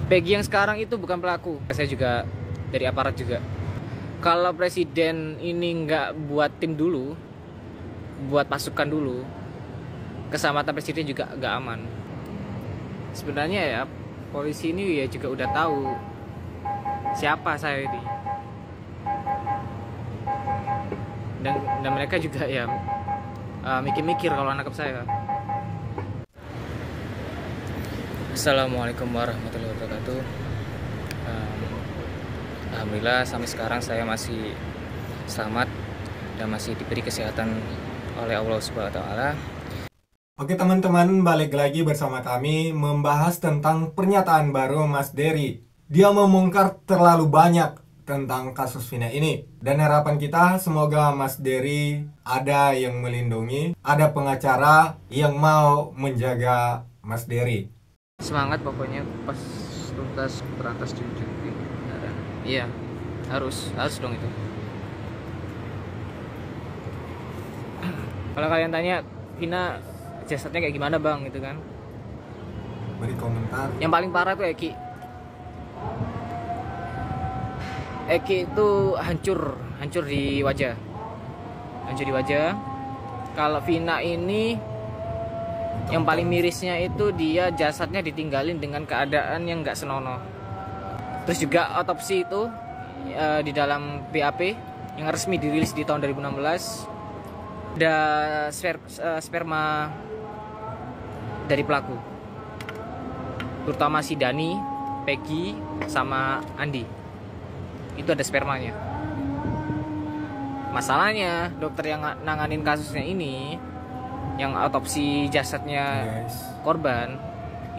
Peggy yang sekarang itu bukan pelaku. Saya juga dari aparat juga. Kalau presiden ini nggak buat tim dulu, buat pasukan dulu, keselamatan presiden juga nggak aman. Sebenarnya ya polisi ini ya juga udah tahu siapa saya ini, dan mereka juga ya mikir-mikir kalau nangkep saya. Assalamualaikum warahmatullahi wabarakatuh. Alhamdulillah sampai sekarang saya masih selamat dan masih diberi kesehatan oleh Allah Subhanahu wa taala. Oke teman-teman, balik lagi bersama kami membahas tentang pernyataan baru Mas Dery. Dia membongkar terlalu banyak tentang kasus Vina ini. Dan harapan kita semoga Mas Dery ada yang melindungi, ada pengacara yang mau menjaga Mas Dery. Semangat pokoknya pas tuntas berantas jujur. Iya, harus dong itu. Kalau kalian tanya Vina jasadnya kayak gimana bang gitu kan, Beri komentar. yang paling parah tuh Eki itu hancur di wajah. Kalau Vina ini yang paling mirisnya itu dia jasadnya ditinggalin dengan keadaan yang nggak senonoh. Terus juga otopsi itu di dalam BAP yang resmi dirilis di tahun 2016 ada sperma dari pelaku, terutama si Dani, Peggy, sama Andi. Itu ada spermanya. Masalahnya dokter yang nanganin kasusnya ini, yang otopsi jasadnya korban,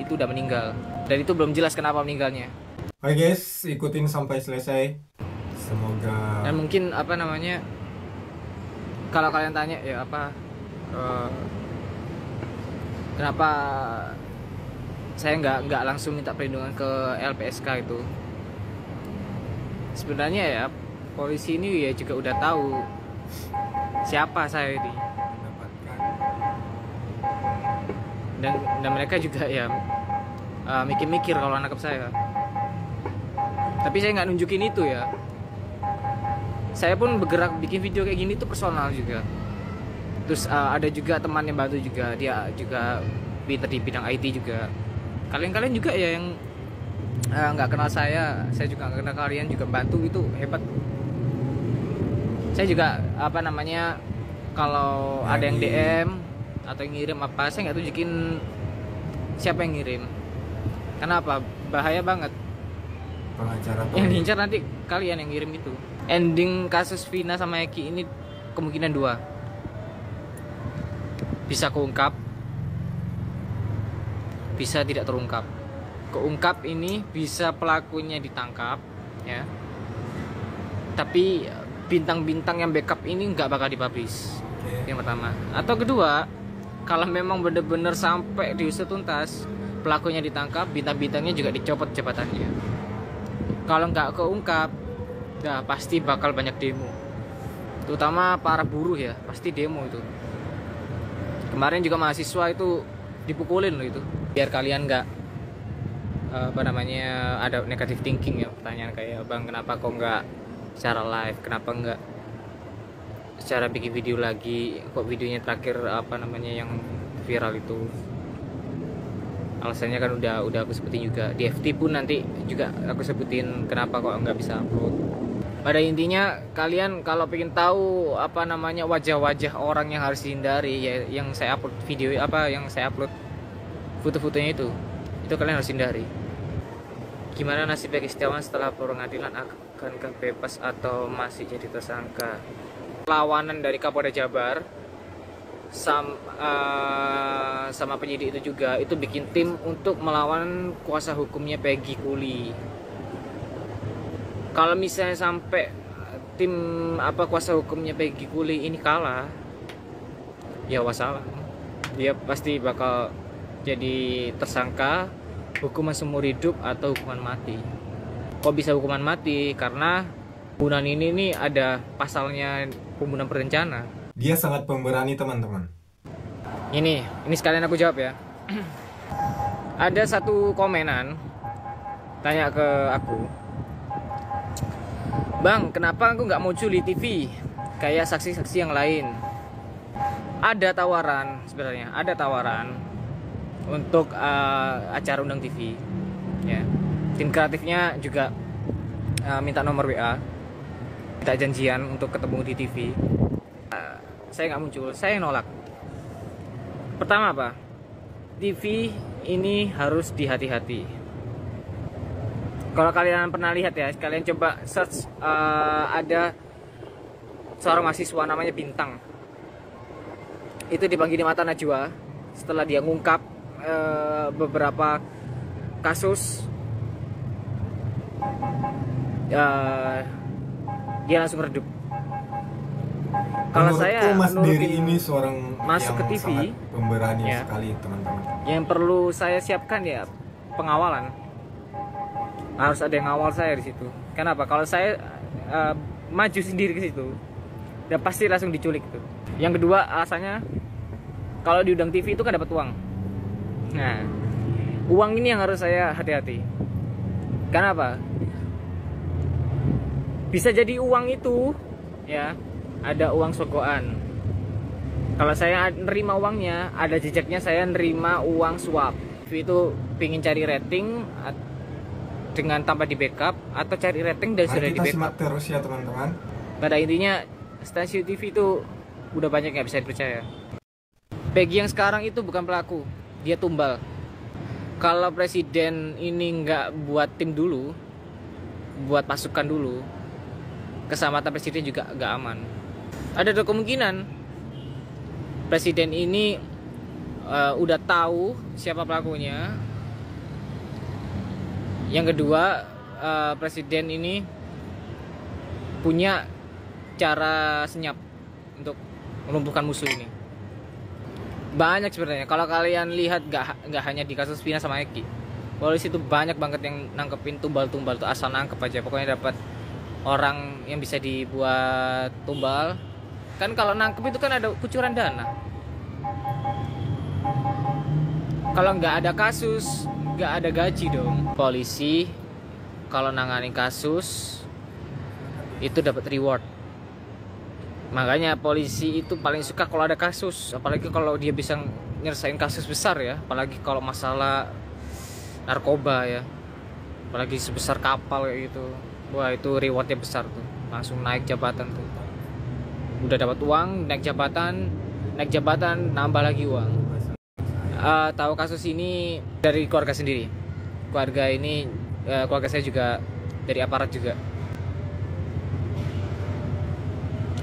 itu udah meninggal. Dan itu belum jelas kenapa meninggalnya. Oke guys, ikutin sampai selesai. Semoga. Dan mungkin kalau kalian tanya ya kenapa saya nggak langsung minta perlindungan ke LPSK itu. Sebenarnya ya polisi ini ya juga udah tahu siapa saya ini, dan mereka juga ya mikir-mikir kalau nangkep saya. Tapi saya nggak nunjukin itu ya. Saya pun bergerak bikin video kayak gini tuh personal juga. Terus ada juga teman yang bantu juga, dia juga pinter di bidang IT juga. Kalian juga ya yang nggak kenal saya juga nggak kenal kalian juga bantu, itu hebat. Saya juga kalau ada yang DM atau yang ngirim apa, saya nggak tunjukin siapa yang ngirim. Kenapa? Bahaya banget. Pengacara Yang diincar nanti kalian yang ngirim itu. Ending kasus Vina sama Eki ini kemungkinan dua, bisa keungkap, bisa tidak terungkap. Keungkap ini bisa pelakunya ditangkap ya, tapi bintang-bintang yang backup ini nggak bakal dipublish. Yang pertama. Atau kedua, kalau memang benar-benar sampai diusut tuntas, pelakunya ditangkap, bintang-bintangnya juga dicopot jabatannya. Kalau nggak keungkap, dah pasti bakal banyak demo, terutama para buruh ya, pasti demo itu. Kemarin juga mahasiswa itu dipukulin loh itu. Biar kalian nggak ada negative thinking ya, pertanyaan kayak bang kenapa kok nggak secara live, kenapa nggak secara bikin video lagi, kok videonya terakhir yang viral itu. Alasannya kan udah aku sebutin juga di FT pun, nanti juga aku sebutin kenapa kok nggak bisa upload. Pada intinya kalian kalau pengen tahu wajah-wajah orang yang harus dihindari ya, yang saya upload video yang saya upload foto-fotonya itu kalian harus hindari. Gimana nasib Peggy Setiawan setelah pengadilan, akankah bebas atau masih jadi tersangka? Lawanan dari Kapolda Jabar sama penyidik itu juga itu bikin tim untuk melawan kuasa hukumnya Peggy Kuli. Kalau misalnya sampai tim kuasa hukumnya Peggy Kuli ini kalah, ya wassalam, dia pasti bakal jadi tersangka hukuman seumur hidup atau hukuman mati. Kok bisa hukuman mati? Karena pembunuhan ini nih ada pasalnya pembunuhan berencana. Dia sangat pemberani teman-teman. Ini sekalian aku jawab ya. Ada satu komenan tanya ke aku, "Bang, kenapa aku nggak muncul di TV kayak saksi-saksi yang lain?" Ada tawaran, sebenarnya ada tawaran untuk acara undang TV ya. Tim kreatifnya juga minta nomor WA, minta janjian untuk ketemu di TV. Saya nggak muncul, saya nolak. Pertama apa? TV ini harus dihati-hati. Kalau kalian pernah lihat ya, kalian coba search, ada seorang mahasiswa namanya Bintang. Itu dipanggil di Mata Najwa setelah dia ngungkap beberapa kasus. Dia langsung redup. Kalau saya Mas Dery nurutin ini seorang masuk yang ke TV, sangat pemberani ya, sekali teman-teman. yang perlu saya siapkan ya pengawalan. Harus ada yang ngawal saya di situ. Kenapa? Kalau saya maju sendiri ke situ, udah pasti langsung diculik tuh. Yang kedua alasannya, kalau diundang TV itu kan dapat uang. Nah, uang ini yang harus saya hati-hati. Kenapa? Bisa jadi uang itu ya ada uang sogokan. Kalau saya nerima uangnya, ada jejaknya saya nerima uang suap. Itu pingin cari rating dengan tanpa di backup, atau cari rating dan sudah di Mari kita backup. simak terus ya teman-teman. Pada intinya stasiun TV itu udah banyak nggak bisa dipercaya. Peggy yang sekarang itu bukan pelaku, dia tumbal. Kalau presiden ini nggak buat tim dulu, buat pasukan dulu, keselamatan presiden juga nggak aman. Ada kemungkinan presiden ini udah tahu siapa pelakunya. Yang kedua, presiden ini punya cara senyap untuk melumpuhkan musuh ini. Banyak sebenarnya. Kalau kalian lihat, nggak hanya di kasus Vina sama Eki, polisi itu banyak banget yang nangkepin tumbal-tumbal tuh, asal nangkep aja. Pokoknya dapat orang yang bisa dibuat tumbal. Kan kalau nangkep itu kan ada kucuran dana. Kalau nggak ada kasus, nggak ada gaji dong. Polisi kalau nangani kasus itu dapat reward. Makanya polisi itu paling suka kalau ada kasus, apalagi kalau dia bisa nyelesain kasus besar ya, apalagi kalau masalah narkoba ya, apalagi sebesar kapal kayak gitu. Wah, itu rewardnya besar tuh, langsung naik jabatan tuh. Udah dapat uang, naik jabatan, nambah lagi uang. Tahu kasus ini dari keluarga sendiri. Keluarga ini, keluarga saya juga dari aparat juga.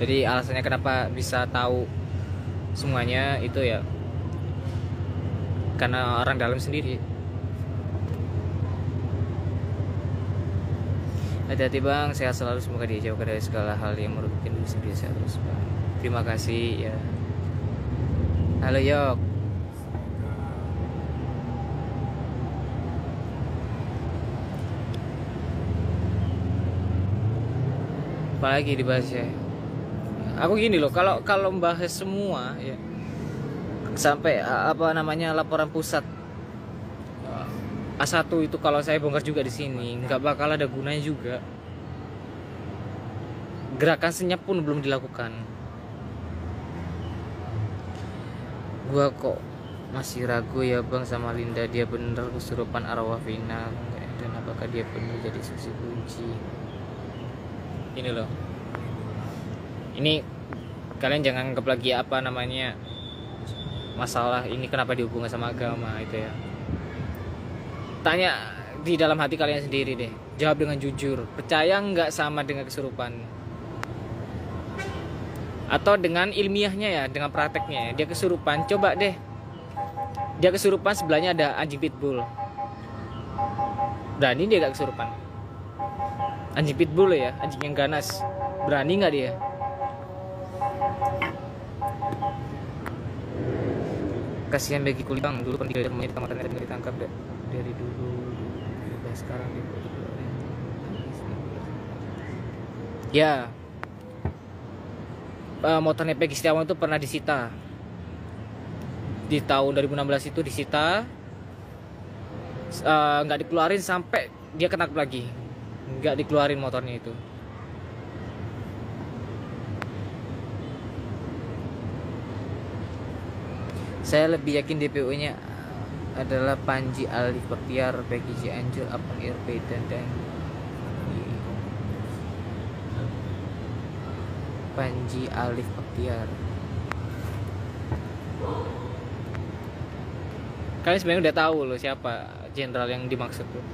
Jadi alasannya kenapa bisa tahu semuanya itu ya karena orang dalam sendiri. Hati-hati bang, sehat selalu, semoga dijauhkan dari segala hal yang merugikan diri sendiri. Sehat terus bang. Terima kasih ya. Halo Yok. Apalagi dibahas ya. Aku gini loh, kalau membahas semua ya, sampai laporan pusat A1 itu kalau saya bongkar juga di sini nggak bakal ada gunanya juga. Gerakan senyap pun belum dilakukan. Gua kok masih ragu ya bang sama Linda, dia bener kesurupan arwah Vina dan apakah dia bener jadi saksi kunci. Ini loh, ini kalian jangan anggap lagi masalah ini kenapa dihubungkan sama agama itu ya. Tanya di dalam hati kalian sendiri deh, jawab dengan jujur, percaya nggak sama dengan kesurupan, atau dengan ilmiahnya ya, dengan prakteknya ya. Dia kesurupan, coba deh dia kesurupan, sebelahnya ada anjing pitbull, berani dia gak kesurupan? Anjing pitbull ya, anjing yang ganas, berani nggak dia? Kasihan bagi kulit bang, dulu pendidik rumahnya di Taman Raya ditangkap dari dulu, udah sekarang dia ya. Motornya Peggy Setiawan itu pernah disita di tahun 2016 itu, disita, nggak dikeluarin sampai dia ketangkep lagi, nggak dikeluarin motornya itu. Saya lebih yakin DPO-nya adalah Panji Alif Baktiar, Peggy Cianjur, Abang RP dan Panji Alif Baktiar. Kalian sebenarnya udah tahu loh siapa jenderal yang dimaksud tuh.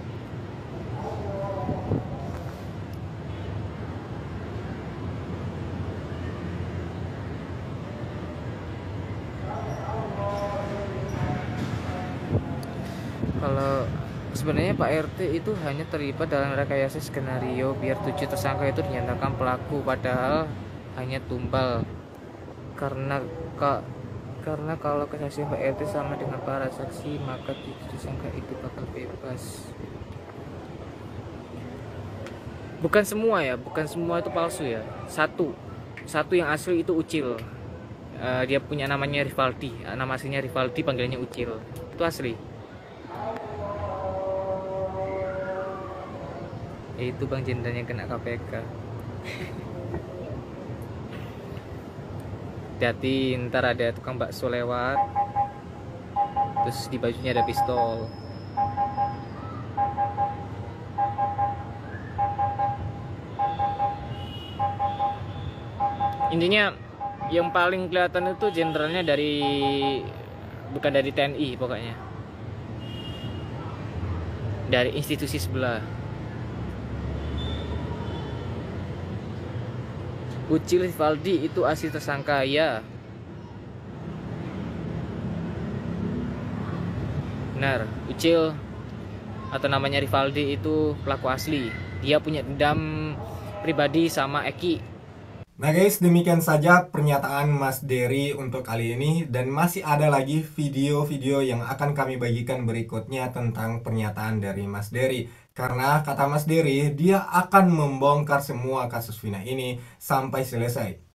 Kalau sebenarnya Pak RT itu hanya terlibat dalam rekayasa skenario biar 7 tersangka itu dinyatakan pelaku, padahal hanya tumbal. Karena kalau kesaksian Pak RT sama dengan para saksi, maka 7 tersangka itu bakal bebas. Bukan semua ya, bukan semua itu palsu ya. Satu yang asli itu Ucil. Dia punya namanya Rivaldi, nama aslinya Rivaldi, panggilannya Ucil. Itu asli. Itu bang jenderalnya kena KPK. Hati-hati, ntar ada tukang bakso lewat, terus di bajunya ada pistol. Intinya yang paling kelihatan itu jenderalnya bukan dari TNI, pokoknya dari institusi sebelah. Ucil Rivaldi itu asli tersangka ya. Benar, Ucil atau namanya Rivaldi itu pelaku asli. Dia punya dendam pribadi sama Eki. Nah guys, demikian saja pernyataan Mas Dery untuk kali ini, dan masih ada lagi video-video yang akan kami bagikan berikutnya tentang pernyataan dari Mas Dery. Karena kata Mas Dery, dia akan membongkar semua kasus Vina ini sampai selesai.